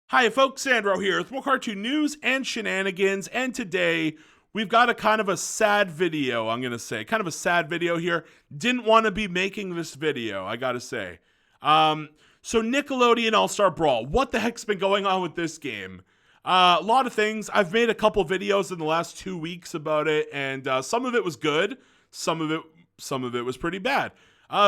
Hi folks, Sandro here with more cartoon news and shenanigans, and today we've got a kind of a sad video, I'm going to say. Kind of a sad video here. Didn't want to be making this video, I gotta say. So Nickelodeon All Star Brawl, what the heck's been going on with this game? A lot of things. I've made a couple videos in the last 2 weeks about it, and some of it was good, some of it was pretty bad.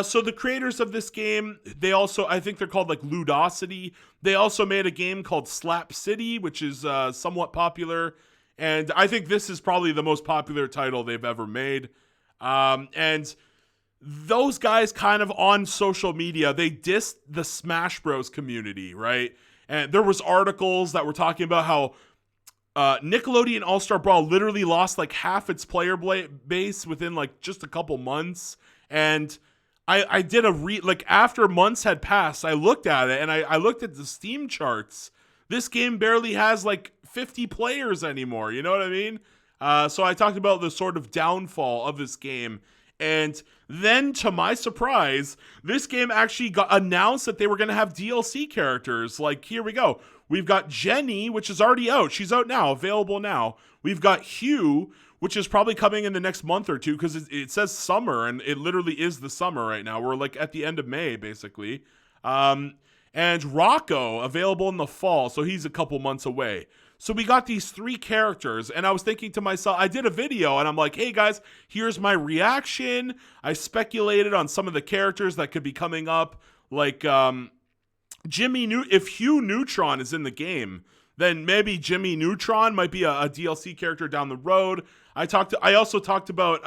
So the creators of this game, they also, I think they're called like Ludosity. They also made a game called Slap City, which is somewhat popular. And I think this is probably the most popular title they've ever made. And those guys kind of on social media, they dissed the Smash Bros community, right? And there was articles that were talking about how Nickelodeon All Star Brawl literally lost like half its player base within like just a couple months. And I did after months had passed, I looked at it and I looked at the Steam charts. This game barely has like 50 players anymore. You know what I mean? So I talked about the sort of downfall of this game. And then to my surprise, this game actually got announced that they were going to have DLC characters. Like, here we go. We've got Jenny, which is already out. She's out now, available now. We've got Hugh, which is probably coming in the next month or two because it says summer, and it literally is the summer right now. We're like at the end of May, basically. And Rocco, available in the fall, so he's a couple months away. So we got these three characters, and I was thinking to myself, I did a video, and I'm like, hey guys, here's my reaction. I speculated on some of the characters that could be coming up, like if Hugh Neutron is in the game, then maybe Jimmy Neutron might be a DLC character down the road. I also talked about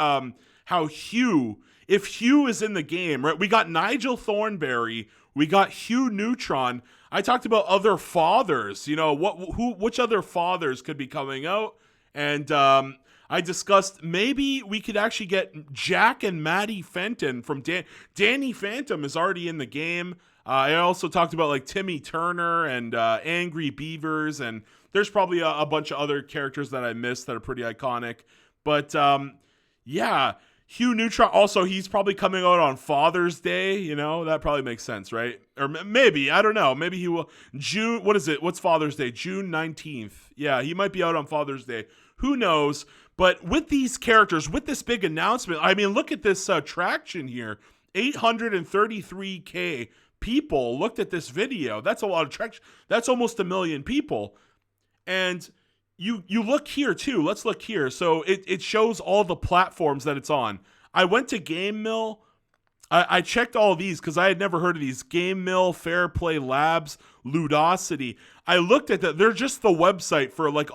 how if Hugh is in the game, right? We got Nigel Thornberry, we got Hugh Neutron. I talked about other fathers, which other fathers could be coming out, and I discussed maybe we could actually get Jack and Maddie Fenton from Danny Phantom is already in the game. I also talked about like Timmy Turner and Angry Beavers, and there's probably a bunch of other characters that I missed that are pretty iconic. But yeah, Hugh Neutron, also he's probably coming out on Father's Day, that probably makes sense, right? Or maybe, I don't know, maybe he will. What is it? What's Father's Day? June 19th. Yeah, he might be out on Father's Day. Who knows? But with these characters, with this big announcement, I mean, look at this traction here. 833K people looked at this video. That's a lot of traction. That's almost 1 million people. And you look here too. Let's look here. So it shows all the platforms that it's on. I went to Game Mill. I checked all of these because I had never heard of these. Game Mill, Fair Play Labs, Ludosity. I looked at that. They're just the website for like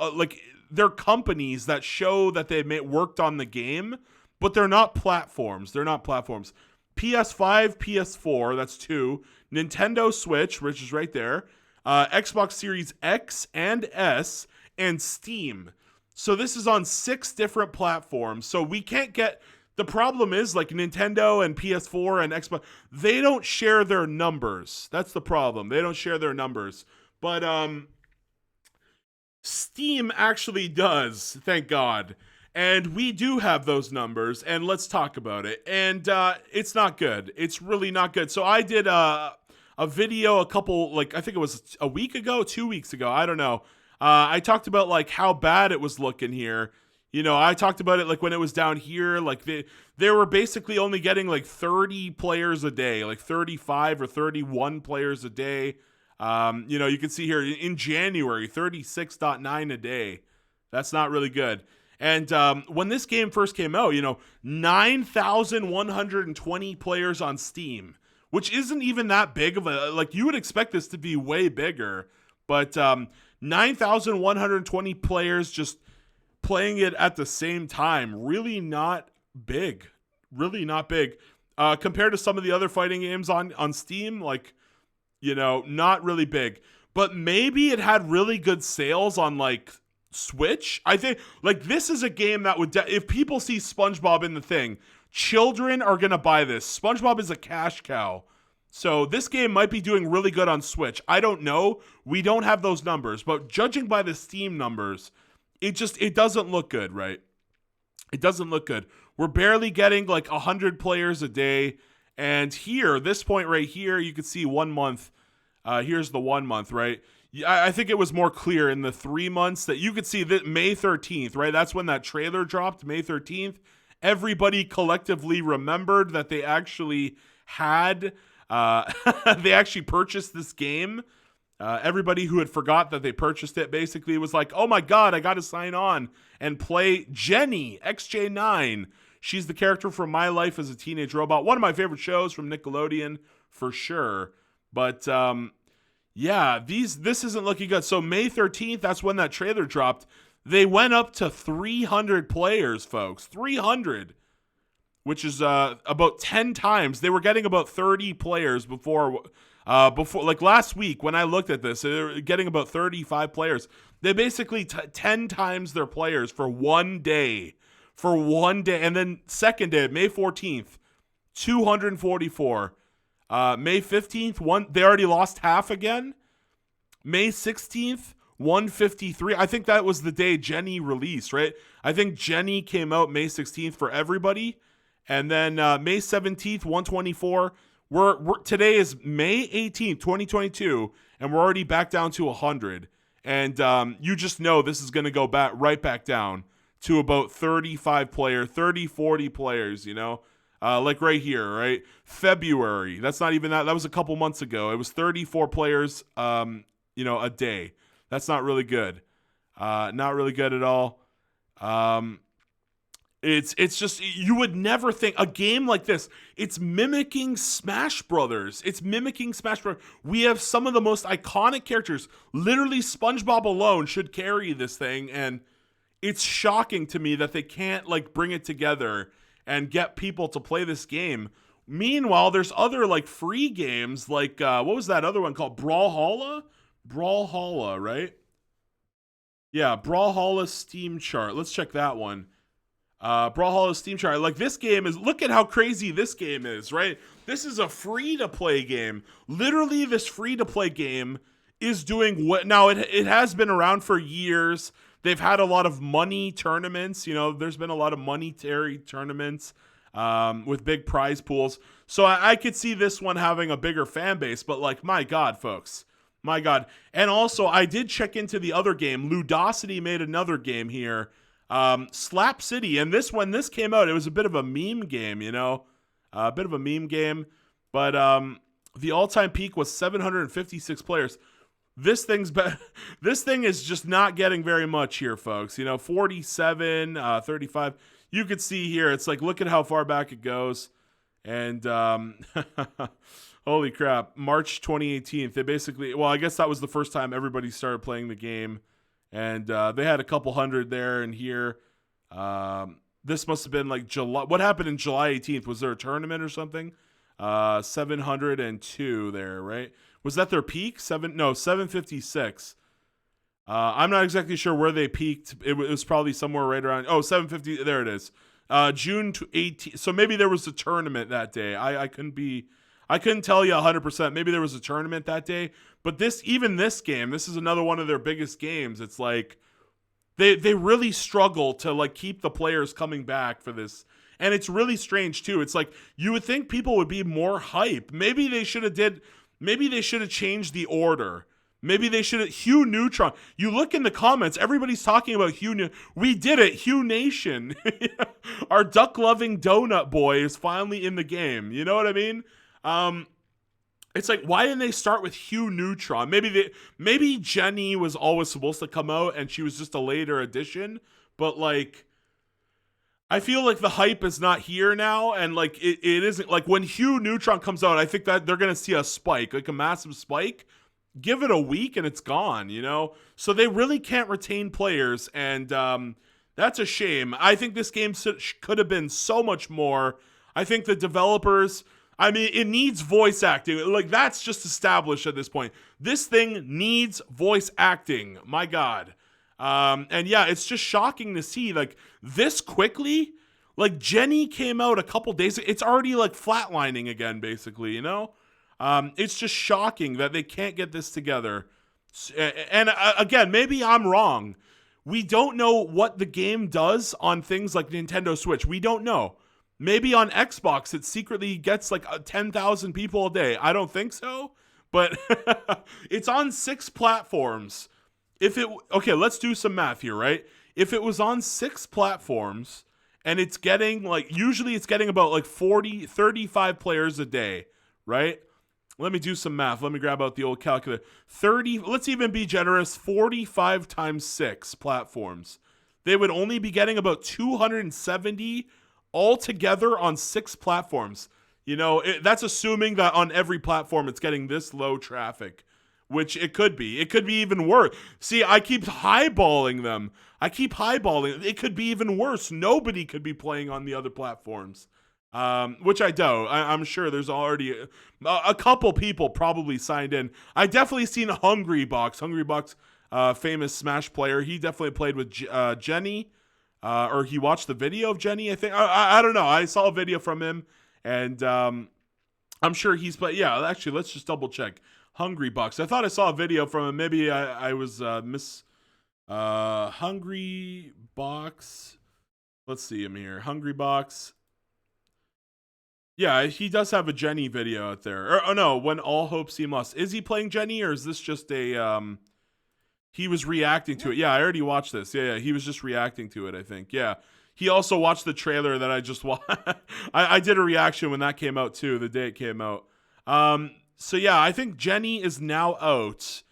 they're companies that show that they worked on the game, but they're not platforms. They're not platforms. PS5, PS4, that's 2. Nintendo Switch, which is right there. Xbox Series X and S, and Steam. So this is on 6 different platforms. So we can't get... The problem is, like, Nintendo and PS4 and Xbox, they don't share their numbers. That's the problem. They don't share their numbers. But Steam actually does, thank God. And we do have those numbers, and let's talk about it. And it's not good. It's really not good. So I did a video I think it was a week ago, 2 weeks ago, I don't know. I talked about like how bad it was looking here. I talked about it like when it was down here, like they were basically only getting like 30 players a day, like 35 or 31 players a day. You can see here in January, 36.9 a day. That's not really good. And when this game first came out, 9,120 players on Steam, which isn't even that big of you would expect this to be way bigger, but 9,120 players just playing it at the same time, really not big, compared to some of the other fighting games on Steam, not really big, but maybe it had really good sales on Switch. I think this is a game that would if people see SpongeBob in the thing, children are gonna buy this. SpongeBob is a cash cow, so this game might be doing really good on Switch. I don't know, we don't have those numbers, but judging by the Steam numbers, it doesn't look good, right? It doesn't look good. We're barely getting 100 players a day, and here, this point right here, you can see 1 month. Here's the 1 month, right? I think it was more clear in the 3 months that you could see that May 13th, right? That's when that trailer dropped, May 13th. Everybody collectively remembered that they actually had, they actually purchased this game. Everybody who had forgot that they purchased it basically was like, oh my God, I got to sign on and play Jenny, XJ9. She's the character from My Life as a Teenage Robot. One of my favorite shows from Nickelodeon for sure. But, yeah, this isn't looking good. So May 13th, that's when that trailer dropped. They went up to 300 players, folks. 300, which is about 10 times. They were getting about 30 players before like last week when I looked at this. They were getting about 35 players. They basically 10 times their players for one day. For one day. And then second day, May 14th, 244. May 15th, they already lost half again. May 16th, 153. I think that was the day Jenny released, right? I think Jenny came out May 16th for everybody. And then May 17th, 124. Today is May 18th, 2022, and we're already back down to 100. And you just know this is going to go right back down to about 35 players, 30, 40 players, you know? Like right here, right? February. That's not even that. That was a couple months ago. It was 34 players, a day. That's not really good. Not really good at all. It's just, you would never think a game like this. It's mimicking Smash Brothers. We have some of the most iconic characters. Literally, SpongeBob alone should carry this thing, and it's shocking to me that they can't like bring it together and get people to play this game. Meanwhile, there's other like free games like what was that other one called? Brawlhalla, right? Yeah, Brawlhalla Steam chart. Let's check that one. Brawlhalla Steam chart. Like this game is, look at how crazy this game is, right? This is a free to play game. Literally, this free to play game is doing what now it has been around for years. They've had a lot of money tournaments. You know, there's been a lot of monetary tournaments with big prize pools. So I could see this one having a bigger fan base. But like, my God, folks. My God. And also, I did check into the other game. Ludosity made another game here. Slap City. And when this came out, it was a bit of a meme game, you know? A bit of a meme game. But the all-time peak was 756 players. This thing is just not getting very much here, folks. You know, 47, 35. You could see here, it's like, look at how far back it goes. And holy crap, March 2018. They basically, well, I guess that was the first time everybody started playing the game. And they had a couple hundred there and here. This must have been like July. What happened in July 18th? Was there a tournament or something? 702 there, right? Was that their peak? 756. I'm not exactly sure where they peaked. It was probably somewhere right around, 750. There it is. June 18th. So maybe there was a tournament that day. I couldn't tell you 100%. Maybe there was a tournament that day. But this game, this is another one of their biggest games. It's like they really struggle to like keep the players coming back for this. And it's really strange too. It's like you would think people would be more hype. Maybe they should have changed the order. Maybe they should have Hugh Neutron. You look in the comments, everybody's talking about Hugh. We did it, Hugh Nation. Our duck-loving donut boy is finally in the game. You know what I mean? It's like, why didn't they start with Hugh Neutron? Maybe Jenny was always supposed to come out and she was just a later addition. But like, I feel like the hype is not here now, and like it isn't like when Hugh Neutron comes out. I think that they're gonna see a spike, like a massive spike. Give it a week and it's gone, you know. So they really can't retain players, and that's a shame. I think this game could have been so much more. I think the developers. I mean, it needs voice acting. Like that's just established at this point. This thing needs voice acting. My God. And yeah, it's just shocking to see like this quickly. Like Jenny came out a couple days. It's already like flatlining again, basically, you know? It's just shocking that they can't get this together. And again, maybe I'm wrong. We don't know what the game does on things like Nintendo Switch. We don't know. Maybe on Xbox, it secretly gets like 10,000 people a day. I don't think so. but it's on 6 platforms. Okay, let's do some math here, right? If it was on 6 platforms and it's getting usually it's getting about 35 players a day, right? Let me do some math. Let me grab out the old calculator. 30, let's even be generous, 45 times 6 platforms. They would only be getting about 270 altogether on 6 platforms. That's assuming that on every platform it's getting this low traffic, which it could be. It could be even worse. See, I keep highballing them. It could be even worse. Nobody could be playing on the other platforms. Which I don't. I'm sure there's already a couple people probably signed in. I definitely seen Hungrybox, famous Smash player. He definitely played with Jenny, or he watched the video of Jenny, I think. I don't know. I saw a video from him, and I'm sure he's played. Yeah, actually, let's just double check. Hungrybox. I thought I saw a video from him. Maybe I was Hungrybox. Let's see him here. Hungrybox. Yeah, he does have a Jenny video out there. Oh no, When All Hope Seem Lost. Is he playing Jenny, or is this just a he was reacting to it? Yeah, I already watched this. Yeah, he was just reacting to it, I think. Yeah. He also watched the trailer that I just watched. I did a reaction when that came out too, the day it came out. So yeah, I think Jenny is now out.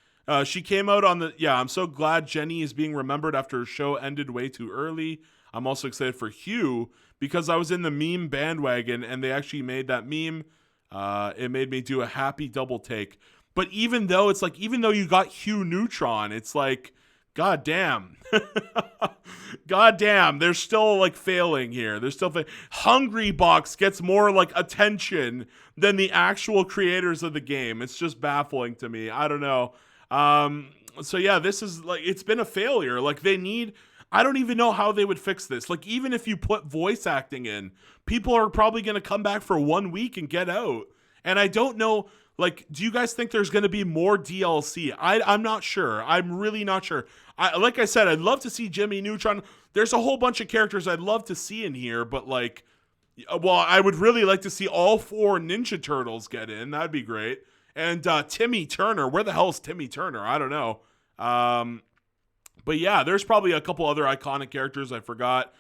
She came out on the I'm so glad Jenny is being remembered after her show ended way too early. I'm also excited for Hugh, because I was in the meme bandwagon and they actually made that meme. It made me do a happy double take. But even though you got Hugh Neutron, it's like, god damn. God damn, they're still failing here. They're still Hungrybox gets more attention than the actual creators of the game. It's just baffling to me. I don't know. So yeah, this is it's been a failure. I don't even know how they would fix this. Even if you put voice acting in, people are probably going to come back for 1 week and get out. And I don't know, do you guys think there's going to be more DLC? I'm not sure. I'm really not sure. Like I said, I'd love to see Jimmy Neutron. There's a whole bunch of characters I'd love to see in here, but I would really like to see all 4 Ninja Turtles get in. That'd be great. And Timmy Turner. Where the hell is Timmy Turner? I don't know. But yeah, there's probably a couple other iconic characters I forgot.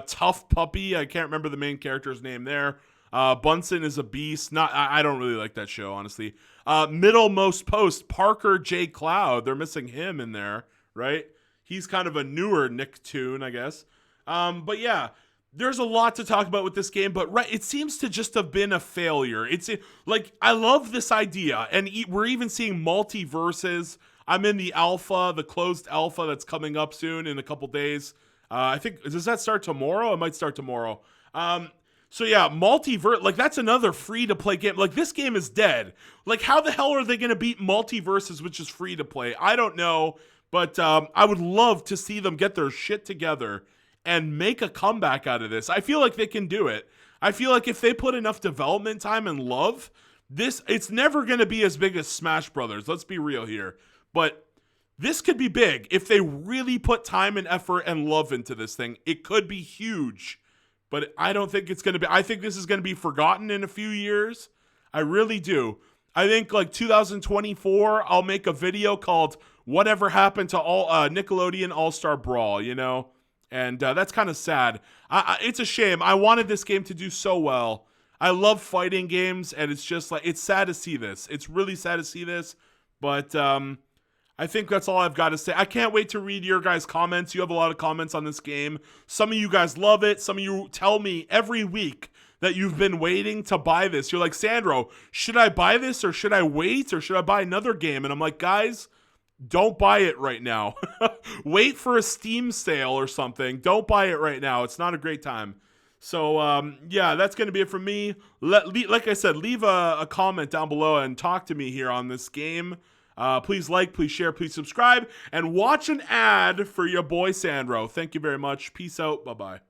Tough Puppy, I can't remember the main character's name there. Bunsen is a beast. I don't really like that show, honestly. Middlemost Post, Parker J. Cloud. They're missing him in there, right? He's kind of a newer Nicktoon, I guess. But yeah, there's a lot to talk about with this game, but it seems to just have been a failure. I love this idea, and we're even seeing multiverses. I'm in the alpha, the closed alpha that's coming up soon in a couple days. I think, does that start tomorrow? It might start tomorrow. So yeah, multiverse, that's another free-to-play game. This game is dead. How the hell are they going to beat multiverses, which is free-to-play? I don't know, but I would love to see them get their shit together and make a comeback out of this. I feel like they can do it. I feel like if they put enough development time and love, it's never going to be as big as Smash Brothers. Let's be real here. But this could be big. If they really put time and effort and love into this thing, it could be huge. But I don't think it's going to be. I think this is going to be forgotten in a few years. I really do. I think 2024, I'll make a video called Whatever Happened to Nickelodeon All Star Brawl, And that's kind of sad. It's a shame. I wanted this game to do so well. I love fighting games, and it's just it's sad to see this. It's really sad to see this. But I think that's all I've got to say. I can't wait to read your guys' comments. You have a lot of comments on this game. Some of you guys love it. Some of you tell me every week that you've been waiting to buy this. You're like, Sandro, should I buy this, or should I wait, or should I buy another game? And I'm like, guys, don't buy it right now. Wait for a Steam sale or something. Don't buy it right now. It's not a great time. So, yeah, that's going to be it from me. Like I said, leave a comment down below and talk to me here on this game. Please please share, please subscribe, and watch an ad for your boy Sandro. Thank you very much. Peace out. Bye-bye.